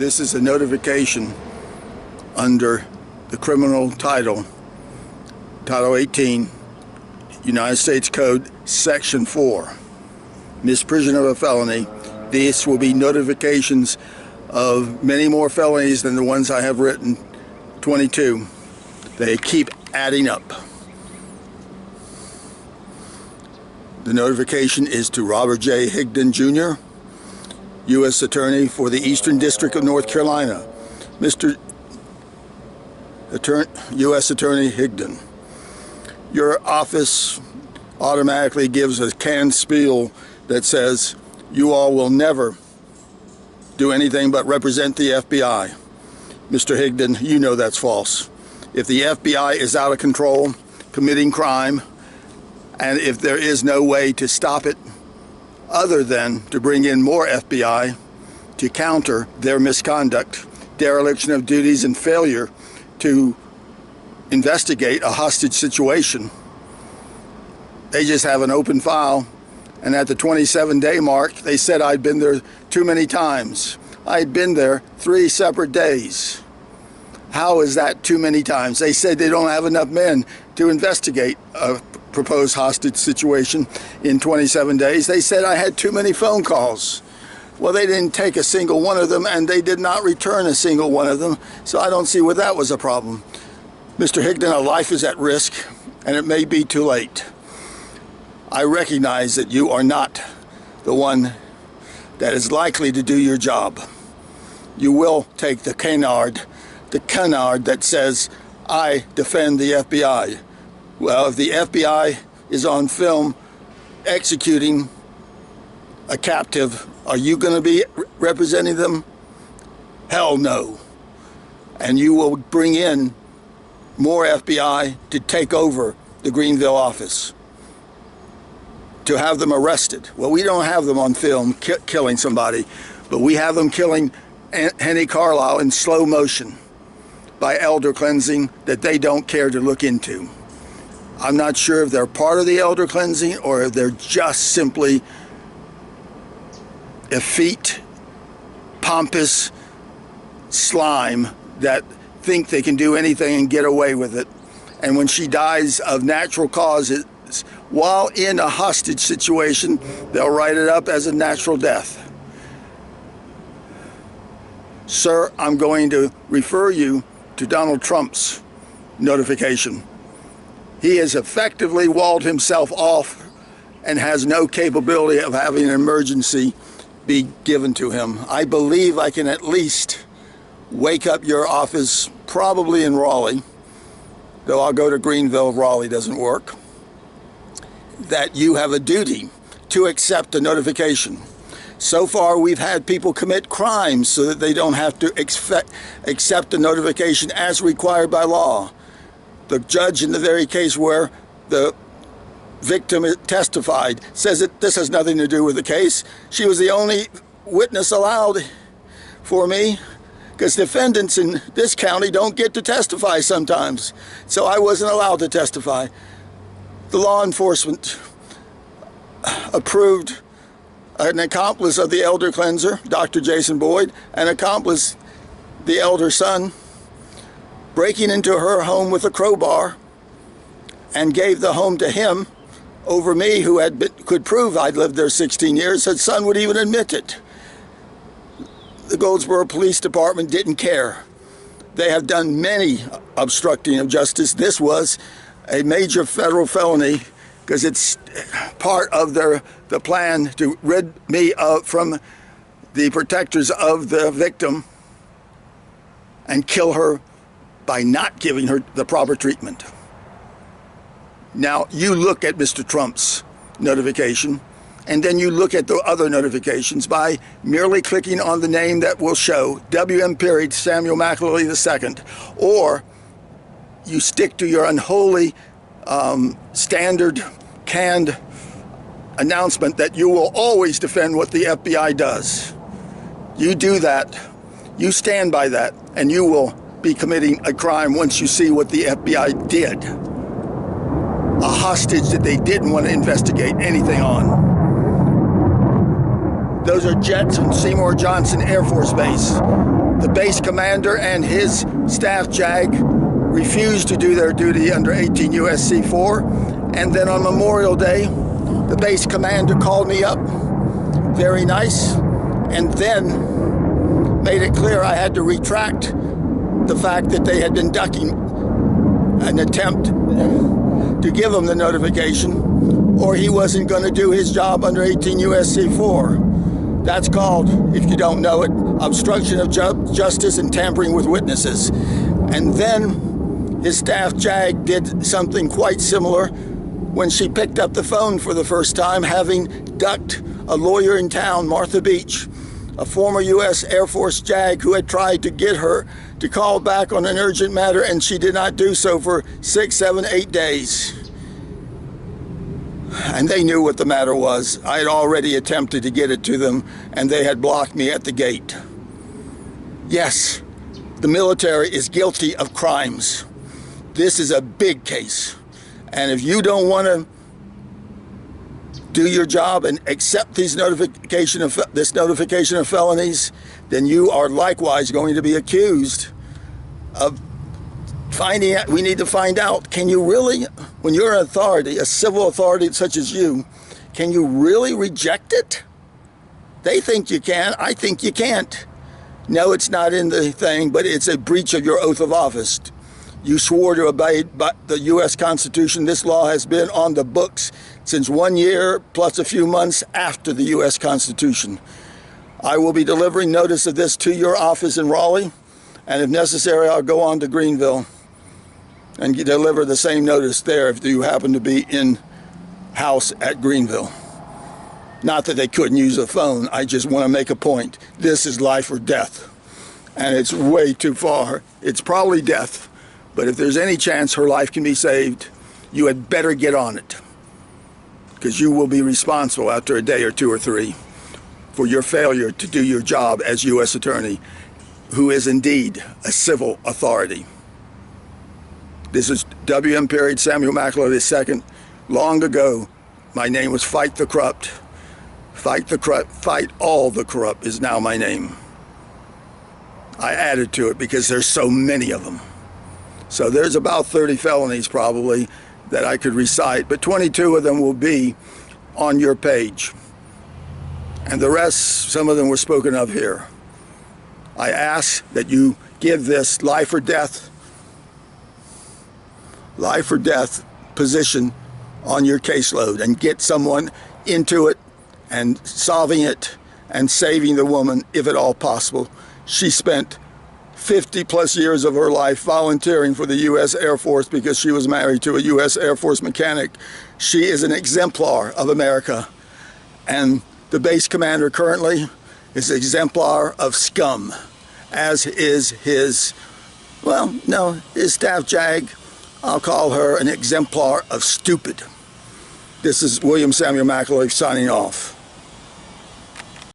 This is a notification under the criminal title, Title 18, United States Code, Section 4, misprision of a felony. This will be notifications of many more felonies than the ones I have written, 22. They keep adding up. The notification is to Robert J.Higdon, Jr., U.S. Attorney for the Eastern District of North Carolina. Mr. U.S. Attorney Higdon, your office automatically gives a canned spiel that says you all will never do anything but represent the FBI. Mr. Higdon, you know that's false. If the FBI is out of control, committing crime, and if there is no way to stop it other than to bring in more FBI to counter their misconduct, dereliction of duties, and failure to investigate a hostage situation, they just have an open file. And at the 27-day mark, they said I'd been there too many times. I'd been there 3 separate days. How is that too many times? They said they don't have enough men to investigate a proposed hostage situation in 27 days. They said I had too many phone calls. Well, they didn't take a single one of them, and they did not return a single one of them, so I don't see where that was a problem. Mr. Higdon, a life is at risk, and it may be too late. I recognize that you are not the one that is likely to do your job. You will take the canard that says, I defend the FBI. Well, if the FBI is on film executing a captive, are you going to be representing them? Hell no. And you will bring in more FBI to take over the Greenville office, to have them arrested. Well, we don't have them on film killing somebody, but we have them killing Henny Carlisle in slow motion by elder cleansing that they don't care to look into. I'm not sure if they're part of the elder cleansing or if they're just simply effete, pompous slime that think they can do anything and get away with it. And when she dies of natural causes, while in a hostage situation, they'll write it up as a natural death. Sir, I'm going to refer you to Donald Trump's notification. He has effectively walled himself off and has no capability of having an emergency be given to him. I believe I can at least wake up your office, probably in Raleigh, though I'll go to Greenville if Raleigh doesn't work, that you have a duty to accept a notification. So far, we've had people commit crimes so that they don't have to accept a notification as required by law. The judge in the very case where the victim testified says that this has nothing to do with the case. She was the only witness allowed for me, because defendants in this county don't get to testify sometimes. So I wasn't allowed to testify. The law enforcement approved an accomplice of the elder cleanser, Dr. Jason Boyd, an accomplice, the elder son, breaking into her home with a crowbar and gave the home to him over me, who could prove I'd lived there 16 years. His son would even admit it. The Goldsboro Police Department didn't care. They have done many obstructing of justice. This was a major federal felony because it's part of the plan to rid me from the protectors of the victim and kill her by not giving her the proper treatment. Now, you look at Mr. Trump's notification, and then you look at the other notifications by merely clicking on the name that will show W.M. Samuel McAlewy II, or you stick to your unholy standard canned announcement that you will always defend what the FBI does. You do that, you stand by that, and you will be committing a crime once you see what the FBI did. A hostage that they didn't want to investigate anything on. Those are jets from Seymour Johnson Air Force Base. The base commander and his staff JAG refused to do their duty under 18 U.S.C. 4. And then on Memorial Day, the base commander called me up, very nice, and then made it clear I had to retract the fact that they had been ducking an attempt to give him the notification, or he wasn't going to do his job under 18 U.S.C. 4. That's called, if you don't know it, obstruction of justice and tampering with witnesses. And then his staff JAG did something quite similar when she picked up the phone for the first time, having ducked a lawyer in town, Martha Beach, a former U.S. Air Force JAG who had tried to get her to call back on an urgent matter, and she did not do so for 6, 7, 8 days. And they knew what the matter was. I had already attempted to get it to them, and they had blocked me at the gate. Yes, the military is guilty of crimes. This is a big case. And if you don't want to do your job and accept this notification of felonies, then you are likewise going to be accused of finding out. We need to find out, can you really, when you're an authority, a civil authority such as you, can you really reject it? They think you can. I think you can't. No, it's not in the thing, but it's a breach of your oath of office. You swore to obey the U.S. Constitution. This law has been on the books since 1 year plus a few months after the U.S. Constitution. I will be delivering notice of this to your office in Raleigh, and if necessary, I'll go on to Greenville and deliver the same notice there if you happen to be in house at Greenville. Not that they couldn't use a phone. I just want to make a point. This is life or death, and it's way too far. It's probably death. But if there's any chance her life can be saved, you had better get on it, because you will be responsible after a day or 2 or 3 for your failure to do your job as U.S. Attorney, who is indeed a civil authority. This is W.M. Samuel McAloy II. Long ago, my name was Fight the Corrupt. Fight the corrupt, fight all the corrupt is now my name. I added to it because there's so many of them. So there's about 30 felonies probably that I could recite, but 22 of them will be on your page. And the rest, some of them were spoken of here. I ask that you give this life or death position on your caseload and get someone into it and solving it and saving the woman, if at all possible. She spent 50 plus years of her life volunteering for the U.S. Air Force because she was married to a U.S. Air Force mechanic. She is an exemplar of America. And the base commander currently is an exemplar of scum, as is his, well, no, his staff JAG. I'll call her an exemplar of stupid. This is William Samuel McAloy signing off.